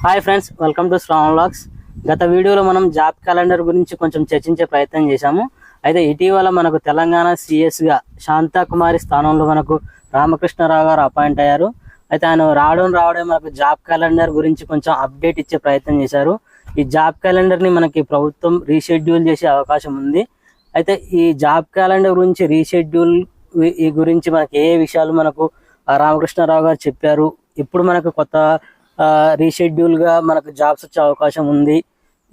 Hi friends, welcome to Shravan vlogs. గత వీడియోలో మనం జాబ్ క్యాలెండర్ గురించి కొంచెం చర్చించే ప్రయత్నం చేశాము. అయితే ఇటీవల మనకు తెలంగాణ సిఎస్గా శాంతాకుమారి స్థానంలో మనకు రామకృష్ణారావు గారు అపాయింట్ అయ్యారు. అయితే ఆయన రావడం మనకు జాబ్ క్యాలెండర్ గురించి కొంచెం అప్డేట్ ఇచ్చే ప్రయత్నం చేశారు. ఈ జాబ్ క్యాలెండర్ని మనకి ప్రభుత్వం రీషెడ్యూల్ చేసే అవకాశం ఉంది. అయితే ఈ జాబ్ క్యాలెండర్ గురించి రీషెడ్యూల్ ఈ గురించి మనకి ఏ విషయాలు మనకు రామకృష్ణారావు గారు చెప్పారు, ఇప్పుడు మనకు కొత్త రీషెడ్యూల్ గా మనకు జాబ్స్ వచ్చే అవకాశం ఉంది,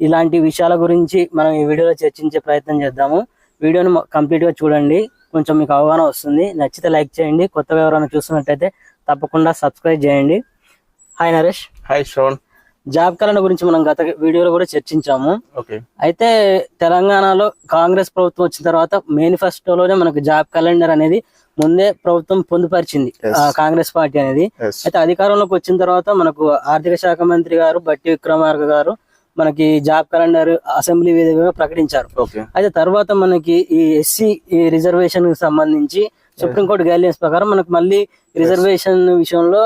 ఇలాంటి విషయాల గురించి మనం ఈ వీడియోలో చర్చించే ప్రయత్నం చేద్దాము. వీడియోని కంప్లీట్ గా చూడండి, కొంచెం మీకు అవగాహన వస్తుంది. నచ్చితే లైక్ చేయండి, కొత్తగా ఎవరైనా చూస్తున్నట్టయితే తప్పకుండా సబ్స్క్రైబ్ చేయండి. Hi Naresh. Hi Shravan. Job calendar గురించి మనం గత వీడియోలో కూడా చర్చించాము. అయితే తెలంగాణలో కాంగ్రెస్ ప్రభుత్వం వచ్చిన తర్వాత మేనిఫెస్టోలోనే మనకు జాబ్ క్యాలెండర్ అనేది ముందే ప్రభుత్వం పొందుపరిచింది, కాంగ్రెస్ పార్టీ అనేది. అయితే అధికారంలోకి వచ్చిన తర్వాత మనకు ఆర్థిక శాఖ మంత్రి గారు బట్టి విక్రమార్క గారు మనకి జాబ్ క్యాలెండర్ అసెంబ్లీ వేదికగా ప్రకటించారు. అయితే తర్వాత మనకి ఈ ఎస్సీ రిజర్వేషన్ కి సంబంధించి సుప్రీంకోర్టు గైడ్లైన్స్ ప్రకారం మనకు మళ్ళీ రిజర్వేషన్ విషయంలో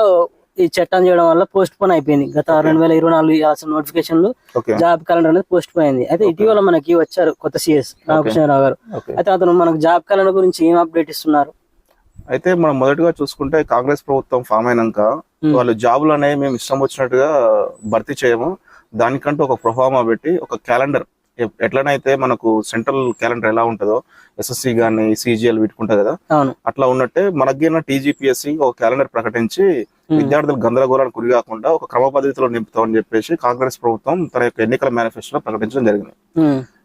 ఈ చట్టం చేయడం వల్ల పోస్ట్ పోన్ అయిపోయింది. గత 2024 నోటిఫికేషన్లు జాబ్ క్యాలెండర్ అనేది పోస్ట్ పోన్ అయింది. అయితే ఇటీవల మనకి వచ్చారు కొత్త సిఎస్ రామకృష్ణారావు గారు. అయితే అతను మనకు జాబ్ క్యాలెండర్ గురించి ఏం అప్డేట్ ఇస్తున్నారు? అయితే మనం మొదటగా చూసుకుంటే కాంగ్రెస్ ప్రభుత్వం ఫామ్ అయినాక వాళ్ళు జాబులు అనేవి మేము ఇష్టం వచ్చినట్టుగా భర్తీ చేయము, దానికంటూ ఒక ప్రొఫార్మా పెట్టి ఒక క్యాలెండర్ ఎట్లనైతే మనకు సెంట్రల్ క్యాలెండర్ ఎలా ఉంటుందో ఎస్ఎస్సి గానీ సిజిఎల్ వీటుకుంటది కదా, అట్లా ఉన్నట్టే మనకి టీజీపీఎస్సి ఒక క్యాలెండర్ ప్రకటించి విద్యార్థులు గందరగోళానికి గురి కాకుండా ఒక క్రమ పద్ధతిలో నింపుతామని చెప్పేసి కాంగ్రెస్ ప్రభుత్వం తన యొక్క ఎన్నికల మేనిఫెస్టోలో ప్రకటించడం జరిగింది.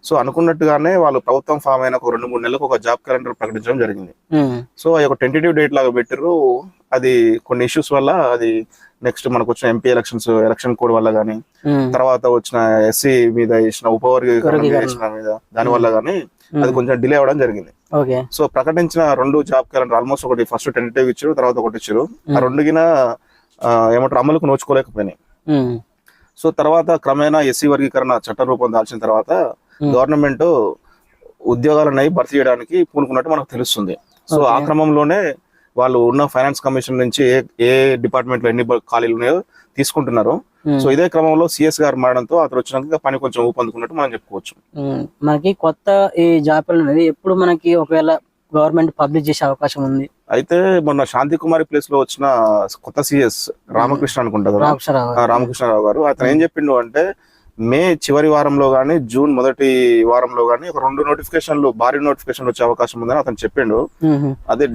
సో అనుకున్నట్టుగానే వాళ్ళు ప్రభుత్వం ఫామ్ అయిన ఒక 2-3 నెలలకు ఒక జాబ్ క్యాలెండర్ ప్రకటించడం జరిగింది. సో అది ఒక టెంటేటివ్ డేట్ లాగా పెట్టారు. అది కొన్ని ఇష్యూస్ వల్ల అది నెక్స్ట్ మనకు వచ్చిన ఎంపీ ఎలక్షన్ కోడ్ వల్ల గానీ, తర్వాత వచ్చిన ఎస్సీ మీద చేసిన ఉపవర్గీకరణ మీద దాని వల్ల గానీ అది కొంచెం డిలే అవ్వడం జరిగింది. సో ప్రకటించిన 2 జాబ్ క్యాలెండర్ ఆల్మోస్ట్ ఒకటి ఫస్ట్ టెంటేటివ్ ఇచ్చారు, తర్వాత ఒకటి ఇచ్చారు. ఆ 2 ఏమంటారు అమలుకు నోచుకోలేకపోయినాయి. సో తర్వాత క్రమేణా ఎస్సీ వర్గీకరణ చట్ట రూపం దాల్చిన తర్వాత గవర్నమెంట్ ఉద్యోగాలను భర్తీ చేయడానికి పూనుకున్నట్టు మనకు తెలుస్తుంది. సో ఆ క్రమంలోనే వాళ్ళు ఉన్న ఫైనాన్స్ కమిషన్ నుంచి ఏ డిపార్ట్మెంట్ లో ఎన్ని ఖాళీలు ఉన్నాయో తీసుకుంటున్నారు. సో ఇదే క్రమంలో సిఎస్ గారు మారడంతో అతను వచ్చినాక పని కొంచెం ఊపందుకున్నట్టు మనం చెప్పుకోవచ్చు. మనకి కొత్త ఈ జాబ్ అనేది ఎప్పుడు మనకి ఒకవేళ గవర్నమెంట్ పబ్లిష్ చేసే అవకాశం ఉంది? అయితే మొన్న శాంతికుమారి ప్లేస్ లో వచ్చిన కొత్త సిఎస్ రామకృష్ణ అనుకుంటారు, రామకృష్ణారావు గారు, అతను ఏం చెప్పిండు అంటే మే చివరి వారంలో గానీ జూన్ మొదటి వారంలో గానీ ఒక 2 నోటిఫికేషన్లు భారీ నోటిఫికేషన్లు వచ్చే అవకాశం ఉందని అతను చెప్పిండు. అదే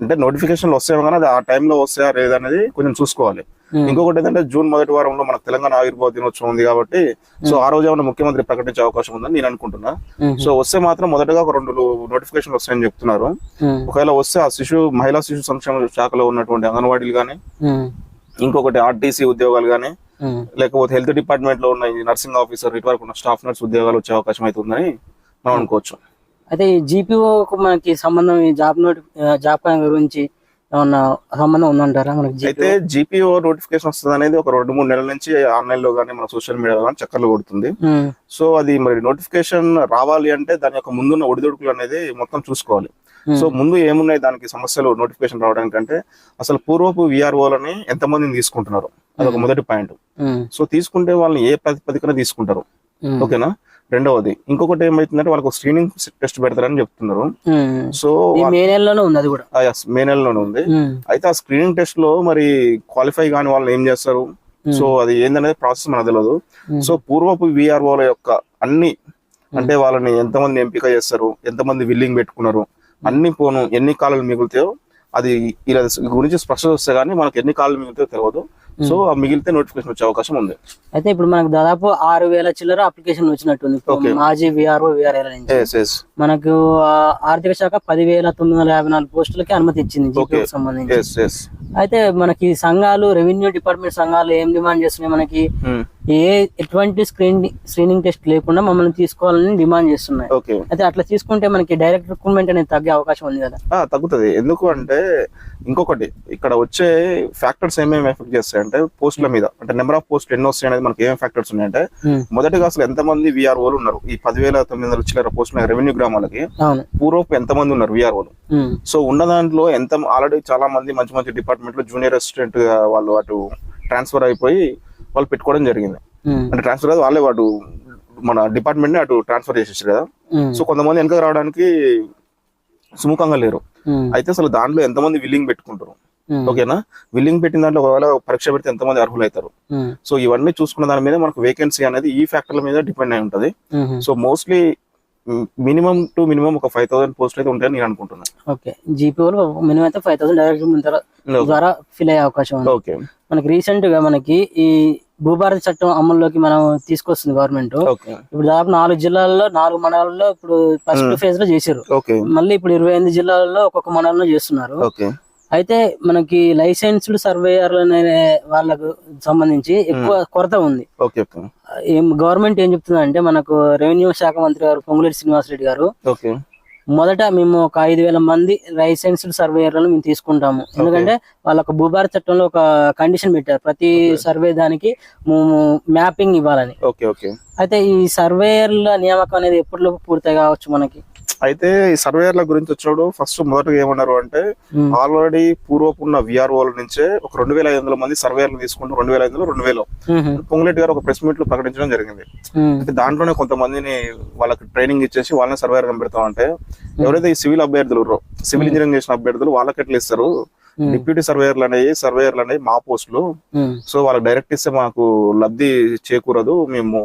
అంటే నోటిఫికేషన్లు వస్తాయేమో కానీ అది ఆ టైంలో వస్తాయా లేదనేది కొంచెం చూసుకోవాలి. ఇంకొకటి ఏంటంటే జూన్ మొదటి వారంలో మనకు తెలంగాణ ఆవిర్భావ దినోత్సవం ఉంది కాబట్టి సో ఆ రోజు ఏమైనా ముఖ్యమంత్రి ప్రకటించే అవకాశం ఉందని నేను అనుకుంటున్నా. సో వస్తే మాత్రం మొదటగా ఒక 2 నోటిఫికేషన్లు వస్తాయని చెప్తున్నారు. ఒకవేళ వస్తే ఆ మహిళా శిశు సంక్షేమ శాఖలో ఉన్నటువంటి అంగన్వాడీలు గానీ, ఇంకొకటి ఆర్టీసీ ఉద్యోగాలు గానీ, లేకపోతే హెల్త్ డిపార్ట్మెంట్ లో ఉన్న నర్సింగ్ ఆఫీసర్ ఇటు వరకు ఉన్న స్టాఫ్ నర్స్ ఉద్యోగాలు వచ్చే అవకాశం అయితే ఉందని మనం అనుకోవచ్చు. అయితే ఈ జీపీఓకు మనకి సంబంధం ఈ జాబ్ గురించి ఏమన్నా సంబంధం ఉందంటారా? మనకి అయితే జీపీఓ నోటిఫికేషన్ వస్తుంది అనేది ఒక 2-3 నెలల నుంచి ఆన్లైన్ లో గానీ మన సోషల్ మీడియాలో కానీ చక్కర్లు కొడుతుంది. సో అది మరి నోటిఫికేషన్ రావాలి అంటే దాని యొక్క ముందున్న ఒడిదొడుకులు అనేది మొత్తం చూసుకోవాలి. సో ముందు ఏమున్నాయి దానికి సమస్యలు నోటిఫికేషన్ రావడానికంటే అసలు పూర్వపు విఆర్ఓలని ఎంతమందిని తీసుకుంటున్నారు అదొక మొదటి పాయింట్. సో తీసుకుంటే వాళ్ళని ఏ ప్రాతిపదికన తీసుకుంటారు, ఓకేనా? రెండవది ఇంకొకటి ఏమైతుందంటే వాళ్ళకి స్క్రీనింగ్ టెస్ట్ పెడతారని చెప్తున్నారు. సో మే నెలలోనే ఉంది, అది కూడా మే నెలలోనే ఉంది. అయితే ఆ స్క్రీనింగ్ టెస్ట్ లో మరి క్వాలిఫై కాని వాళ్ళని ఏం చేస్తారు, సో అది ఏందనేది ప్రాసెస్ మనకు తెలియదు. సో పూర్వపు విఆర్ఓల యొక్క అన్ని అంటే వాళ్ళని ఎంతమంది ఎంపిక చేస్తారు, ఎంతమంది విల్లింగ్ పెట్టుకున్నారు, అన్ని పోను ఎన్ని కాలాలు మిగులుతాయో అది ఇలా గురించి స్పష్టత వస్తే గానీ మనకు ఎన్ని కాలాలు మిగులుతాయో తెలియదు. సో ఆ మిగిలితే నోటిఫికేషన్ వచ్చే అవకాశం ఉంది. అయితే ఇప్పుడు మనకు దాదాపు 6,000 చిల్లర అప్లికేషన్ వచ్చినట్టుంది మాజీ విఆర్ఓ విఆర్ఏల నుంచి. మనకు ఆర్థిక శాఖ 10,954 పోస్టులకి అనుమతి ఇచ్చింది జీపీఓకి సంబంధించి. అయితే మనకి సంఘాలు, రెవెన్యూ డిపార్ట్మెంట్ సంఘాలు ఏం డిమాండ్ చేస్తున్నాయి, మనకి ఎటువంటి స్క్రీనింగ్ టెస్ట్ లేకుండా మమ్మల్ని తీసుకోవాలని డిమాండ్ చేస్తున్నాయి. అయితే అట్లా తీసుకుంటే మనకి డైరెక్ట్ రిక్రూట్మెంట్ అనేది తగ్గే అవకాశం ఉంది కదా? తగ్గుతుంది. ఎందుకు అంటే ఇంకొకటి ఇక్కడ వచ్చే ఫ్యాక్టర్స్ ఏమేమి ఎఫెక్ట్ చేస్తాయంటే పోస్టుల మీద, అంటే నెంబర్ ఆఫ్ పోస్టులు ఎన్ని వస్తాయి అనేది మనకి ఏమేమి ఫ్యాక్టర్స్ ఉన్నాయంటే మొదటిగా అసలు ఎంతమంది విఆర్ఓలు ఉన్నారు ఈ 10,900 చిల్లర పోస్టుల రెవెన్యూ గ్రామాలకి, పూర్వపు ఎంతమంది ఉన్నారు విఆర్ఓలు. సో ఉన్న దాంట్లో ఆల్రెడీ చాలా మంది మంచి మంచి డిపార్ట్మెంట్ లో జూనియర్ అసిస్టెంట్ వాళ్ళు అటు ట్రాన్స్ఫర్ అయిపోయి వాళ్ళు పెట్టుకోవడం జరిగింది. అంటే ట్రాన్స్ఫర్ కాదు, వాళ్ళే వాడు మన డిపార్ట్మెంట్ ని అటు ట్రాన్స్ఫర్ చేసేసారు కదా. సో కొంతమంది వెనక రావడానికి సుముఖంగా లేరు. అయితే అసలు దాంట్లో ఎంతమంది విల్లింగ్ పెట్టుకుంటారు, ఓకేనా? విల్లింగ్ పెట్టిన దాంట్లో ఒకవేళ పరీక్ష పెడితే ఎంతమంది అర్హులు అవుతారు. సో ఇవన్నీ చూసుకున్న దాని మీద మనకు వేకెన్సీ అనేది ఈ ఫ్యాక్టర్ల మీద డిపెండ్ అయి ఉంటది. So mostly minimum to minimum ఒక 5,000 పోస్టులు అయితే ఉంటాయని నేను అనుకుంటున్నాను. ఓకే, జీపీఓలో మినిమం అయితే 5,000 డైరెక్ట్ ద్వారా ఫిల్ అయ్యే అవకాశం ఉంది. ఓకే, మనకి రీసెంట్ గా మనకి ఈ భూభారతి చట్టం అమల్లోకి మనం తీసుకొస్తుంది గవర్నమెంట్. ఇప్పుడు దాదాపు 4 జిల్లాల్లో 4 మండలాల్లో ఇప్పుడు ఫస్ట్ ఫేజ్ లో చేశారు. మళ్ళీ ఇప్పుడు 25 జిల్లాల్లో ఒక్కొక్క మండలంలో చేస్తున్నారు. అయితే మనకి లైసెన్స్డ్ సర్వేయర్లు అనే వాళ్ళకు సంబంధించి ఎక్కువ కొరత ఉంది. గవర్నమెంట్ ఏం చెప్తుంది అంటే, మనకు రెవెన్యూ శాఖ మంత్రి గారు పొంగులేటి శ్రీనివాసరెడ్డి గారు మొదట మేము ఒక 5,000 మంది లైసెన్స్డ్ సర్వేయర్లను మేము తీసుకుంటాము. ఎందుకంటే వాళ్ళకు భూభారతి చట్టంలో ఒక కండిషన్ పెట్టారు, ప్రతి సర్వే దానికి మ్యాపింగ్ ఇవ్వాలని. అయితే ఈ సర్వేయర్ల నియామకం అనేది ఎప్పటిలోపు పూర్తి కావచ్చు మనకి? అయితే ఈ సర్వేయర్ల గురించి వచ్చినప్పుడు ఫస్ట్ మొదటగా ఏమన్నారు అంటే, ఆల్రెడీ పూర్వపు ఉన్న విఆర్ఓల నుంచే ఒక 2,500 మంది సర్వేయర్లు తీసుకుంటూ 2,500 పొంగులేటి గారు ఒక ప్రెస్ మీట్ లో ప్రకటించడం జరిగింది. అయితే దాంట్లోనే కొంతమందిని వాళ్ళకి ట్రైనింగ్ ఇచ్చేసి వాళ్ళని సర్వేయర్ పెడతామంటే, ఎవరైతే ఈ సివిల్ అభ్యర్థులు సివిల్ ఇంజనీరింగ్ చేసిన అభ్యర్థులు వాళ్ళకి ఎట్లా ఇస్తారు, డిప్యూటీ సర్వేయర్లు అనేవి మా పోస్టులు. సో వాళ్ళకి డైరెక్ట్ ఇస్తే మాకు లబ్ధి చేకూరదు, మేము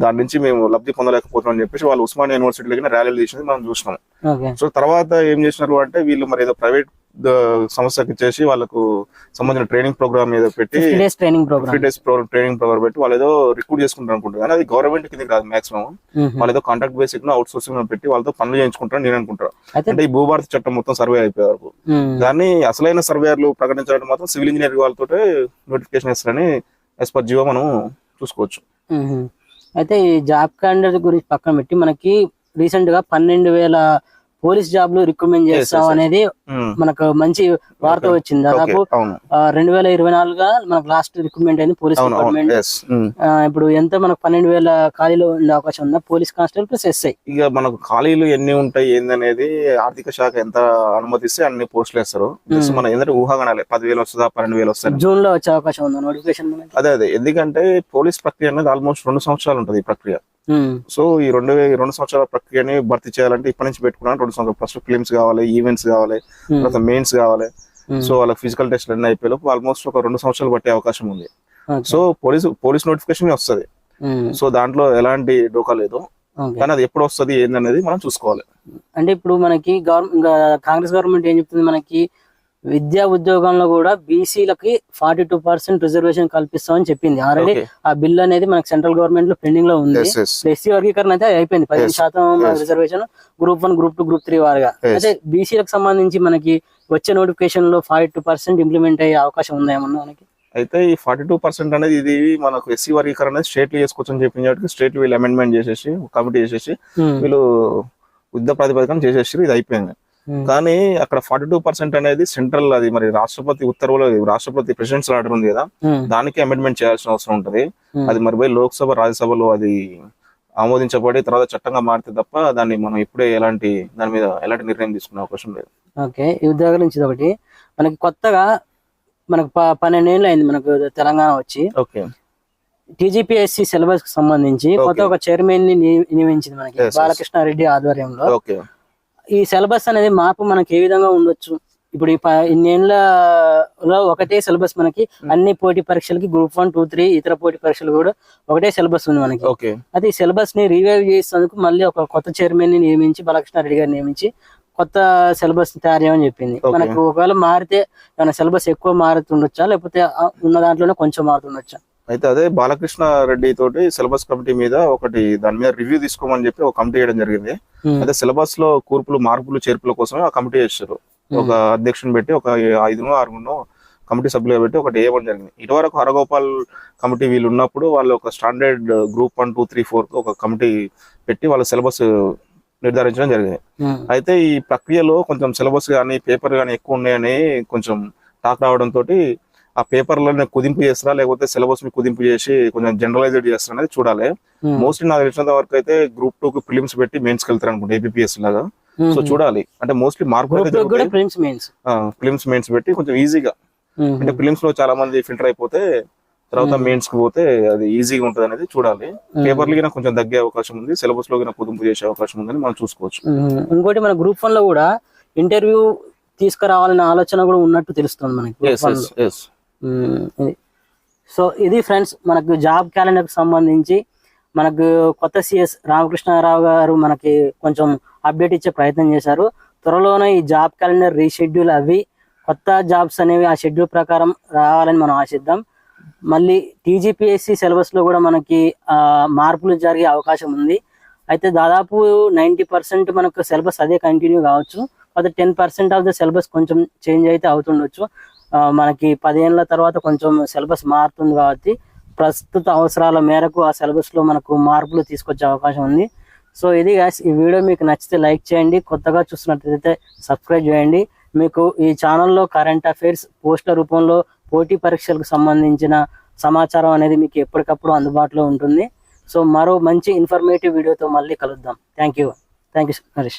దాని నుంచి మేము లబ్ధి పొందలేకపోతున్నాం అని చెప్పేసి వాళ్ళు ఉస్మానియా యూనివర్సిటీలో ర్యాలీలు చేసింది మనం చూసినాం. సో తర్వాత ఏం చేసినారు అంటే, వీళ్ళు మరి ఏదో ప్రైవేట్ సంస్థకి ఇచ్చేసి వాళ్ళకు సంబంధించిన ట్రైనింగ్ ప్రోగ్రామ్ ఏదో పెట్టి 3 days ట్రైనింగ్ ప్రోగ్రామ్ పెట్టి వాళ్ళు ఏదో రిక్రూట్ చేసుకుంటారు అనుకుంటారు. కానీ అది గవర్నమెంట్ కిందకి రాదు మాక్సిమం. వాళ్ళు ఏదో కాంట్రాక్ట్ బేసిక్ ను అవుట్ సోర్సింగ్ పెట్టి వాళ్ళతో పనులు చేయించుకుంటారు నేను అనుకుంటారు. అంటే ఈ భూభారతి చట్టం మొత్తం సర్వే అయిపోయే వరకు దాన్ని అసలైన సర్వేయర్లు ప్రకటించడం మాత్రం సివిల్ ఇంజనీరింగ్ వాళ్ళతో నోటిఫికేషన్ ఇస్తారని యాజ్ పర్ జియో మనం చూసుకోవచ్చు. అయితే ఈ జాబ్ క్యాలెండర్ గురించి పక్కన పెట్టి, మనకి రీసెంట్ గా 12,000 పోలీస్ జాబ్లు రిక్రూట్మెంట్ చేస్తాం అనేది మనకు మంచి వార్త వచ్చింది. దాదాపు 2024 మనకు లాస్ట్ రిక్రూట్మెంట్ అయింది పోలీస్ డిపార్ట్మెంట్. ఇప్పుడు ఎంత మనకు 12,000 ఖాళీలు ఉండే అవకాశం ఉందా పోలీస్ కానిస్టేబుల్ ప్లస్ ఎస్ఐ? ఇక మనకు ఖాళీలు ఎన్ని ఉంటాయి ఏందనేది ఆర్థిక శాఖ ఎంత అనుమతిస్తే అన్ని పోస్టులు వేస్తారు. మనం ఏంటంటే ఊహాగానాలే 10,000 వస్తుందా 12,000 వస్తాయి. జూన్ లో వచ్చే అవకాశం ఉందా నోటిఫికేషన్? అదే ఎందుకంటే పోలీస్ ప్రక్రియ అనేది ఆల్మోస్ట్ 2 సంవత్సరాలు ఉంటుంది ఈ ప్రక్రియ. సో ఈ 2 సంవత్సరాల ప్రక్రియని భర్తీ చేయాలంటే ఇప్పటి నుంచి పెట్టుకున్నాను 2 సంవత్సరాలు. ఫస్ట్ ఫిలిమ్స్ కావాలి, ఈవెంట్స్ కావాలి, తర్వాత మెయిన్స్ కావాలి. సో వాళ్ళ ఫిజికల్ టెస్ట్ అన్ని అయిపోయి ఆల్మోస్ట్ ఒక 2 సంవత్సరాలు పట్టే అవకాశం ఉంది. సో పోలీస్ నోటిఫికేషన్ వస్తుంది. సో దాంట్లో ఎలాంటి డోకా లేదు. కానీ అది ఎప్పుడు వస్తుంది ఏందనేది మనం చూసుకోవాలి. అంటే ఇప్పుడు మనకి కాంగ్రెస్ గవర్నమెంట్ ఏం చెప్తుంది, మనకి విద్యా ఉద్యోగంలో కూడా బీసీలకి 42% రిజర్వేషన్ కల్పిస్తామని చెప్పింది. ఆల్రెడీ ఆ బిల్ అనేది మనకి సెంట్రల్ గవర్నమెంట్ లో పెండింగ్ లో ఉంది. ఎస్సీ వర్గీకరణ అయితే అయిపోయింది, 15% రిజర్వేషన్ గ్రూప్ 1, గ్రూప్ 2, గ్రూప్ 3 వారుగా. అయితే బీసీలకు సంబంధించి మనకి వచ్చే నోటిఫికేషన్ లో 42% ఇంప్లిమెంట్ అయ్యే అవకాశం ఉందా ఏమన్నా మనకి? అయితే ఈ 42% అనేది ఇది మనకు ఎస్సీ వర్గీకరణ స్టేట్ లో చేసుకోవచ్చు అని చెప్పిన స్టేట్ వీళ్ళు అమెండ్మెంట్ చేసేసి కమిటీ చేసేసి వీళ్ళు యుద్ధ ప్రాతిపదికన చేసేసి ఇది అయిపోయింది. కానీ అక్కడ 42% అనేది సెంట్రల్, అది మరి రాష్ట్రపతి ఉత్తర్వులు, రాష్ట్రపతి ప్రెసిడెంట్స్ ఆర్డర్ ఉంది కదా, దానికి అమెండ్మెంట్ చేయాల్సిన అవసరం ఉంటది. అది మరి పోయి లోక్సభ రాజ్యసభలో అది ఆమోదించబడి తర్వాత చట్టంగా మారితే తప్ప దాన్ని మనం ఇప్పుడే దాని మీద ఎలాంటి నిర్ణయం తీసుకునే అవకాశం లేదు. ఓకే, ఈ ఉద్యోగాల నుంచి ఒకటి మనకి కొత్తగా మనకు 12 ఏళ్ళు అయింది మనకు తెలంగాణ వచ్చి. ఓకే, టీజీపీఎస్సీ సిలబస్ కి సంబంధించి కొత్త ఒక చైర్మన్ ని నియమించింది మనకి బాలకృష్ణారెడ్డి ఆధ్వర్యంలో. ఈ సిలబస్ అనేది మార్పు మనకి ఏ విధంగా ఉండొచ్చు? ఇప్పుడు ఇన్నేళ్లలో ఒకటే సిలబస్ మనకి అన్ని పోటీ పరీక్షలకి గ్రూప్ 1, 2, 3 ఇతర పోటీ పరీక్షలు కూడా ఒకటే సిలబస్ ఉంది మనకి. అయితే ఈ సిలబస్ ని రివైవ్ చేసేందుకు మళ్ళీ ఒక కొత్త చైర్మన్ ని నియమించి బాలకృష్ణారెడ్డి గారిని నియమించి కొత్త సిలబస్ తయారు చేయమని చెప్పింది. మనకు ఒకవేళ మారితే ఏమైనా సిలబస్ ఎక్కువ మారుతుండొచ్చా, లేకపోతే ఉన్న దాంట్లోనే కొంచెం మారుతుండొచ్చా? అయితే అదే బాలకృష్ణ రెడ్డి తోటి సిలబస్ కమిటీ మీద దాని మీద రివ్యూ తీసుకోమని చెప్పి ఒక కమిటీ చేయడం జరిగింది. అయితే సిలబస్ లో మార్పులు చేర్పుల కోసమే ఆ కమిటీ చేశారు. ఒక అధ్యక్షుని పెట్టి ఒక 5-6 కమిటీ సభ్యులు పెట్టి ఒకటి వేయడం జరిగింది. ఇటువరకు హరగోపాల్ కమిటీ వీళ్ళు ఉన్నప్పుడు వాళ్ళు ఒక స్టాండర్డ్ గ్రూప్ 1, 2, 3, 4 ఒక కమిటీ పెట్టి వాళ్ళ సిలబస్ నిర్ధారించడం జరిగింది. అయితే ఈ ప్రక్రియలో కొంచెం సిలబస్ కానీ పేపర్ కానీ ఎక్కువ ఉన్నాయని కొంచెం టాక్ రావడం తోటి ఆ పేపర్లను కుదింపు చేస్తారా లేకపోతే సిలబస్ ని కుదింపు చేసి కొంచెం జనరలైజ్డ్ చేస్తారా అనేది చూడాలి. మోస్ట్లీ నాకు తెలిసినంత వరకు అయితే గ్రూప్ 2 కి ఫిలిమ్స్ పెట్టి మెయిన్స్ కి వెళ్తారు అనుకుంటే ఏపీఎస్ లాగా. సో చూడాలి, అంటే మోస్ట్లీ మార్కులు ఫిలిమ్స్ మెయిన్స్ పెట్టి కొంచెం ఈజీగా, అంటే ఫిలిమ్స్ లో చాలా మంది ఫిల్టర్ అయిపోతే తర్వాత మెయిన్స్ కి పోతే అది ఈజీగా ఉంటుంది అనేది చూడాలి. పేపర్లు గిన కొంచెం తగ్గే అవకాశం ఉంది, సిలబస్ లో గిన కుదింపు చేసే అవకాశం ఉందని మనం చూసుకోవచ్చు. ఇంకోటి మన గ్రూప్ 1 లో కూడా ఇంటర్వ్యూ తీసుకురావాలనే ఆలోచన కూడా ఉన్నట్టు తెలుస్తుంది మనకి. సో ఇది ఫ్రెండ్స్ మనకు జాబ్ క్యాలెండర్ కి సంబంధించి మనకు కొత్త సిఎస్ రామకృష్ణారావు గారు మనకి కొంచెం అప్డేట్ ఇచ్చే ప్రయత్నం చేశారు. త్వరలోనే ఈ జాబ్ క్యాలెండర్ రీషెడ్యూల్ అవి కొత్త జాబ్స్ అనేవి ఆ షెడ్యూల్ ప్రకారం రావాలని మనం ఆశిద్దాం. మళ్ళీ టీజీపీఎస్సీ సిలబస్ లో కూడా మనకి మార్పులు జరిగే అవకాశం ఉంది. అయితే దాదాపు 90% మనకు సిలబస్ అదే కంటిన్యూ కావచ్చు. అయితే 10% ఆఫ్ ద సిలబస్ కొంచెం చేంజ్ అయితే అవుతుండొచ్చు. మనకి 10 ఏళ్ళ తర్వాత కొంచెం సిలబస్ మారుతుంది కాబట్టి ప్రస్తుత అవసరాల మేరకు ఆ సిలబస్ లో మనకు మార్పులు తీసుకొచ్చే అవకాశం ఉంది. సో ఇది గాయ్స్, ఈ వీడియో మీకు నచ్చితే లైక్ చేయండి, కొత్తగా చూస్తున్నట్లయితే సబ్స్క్రైబ్ చేయండి. మీకు ఈ ఛానల్లో కరెంట్ అఫైర్స్ పోస్టుల రూపంలో పోటీ పరీక్షలకు సంబంధించిన సమాచారం అనేది మీకు ఎప్పటికప్పుడు అందుబాటులో ఉంటుంది. సో మరో మంచి ఇన్ఫర్మేటివ్ వీడియోతో మళ్ళీ కలుద్దాం. Thank you Naresh.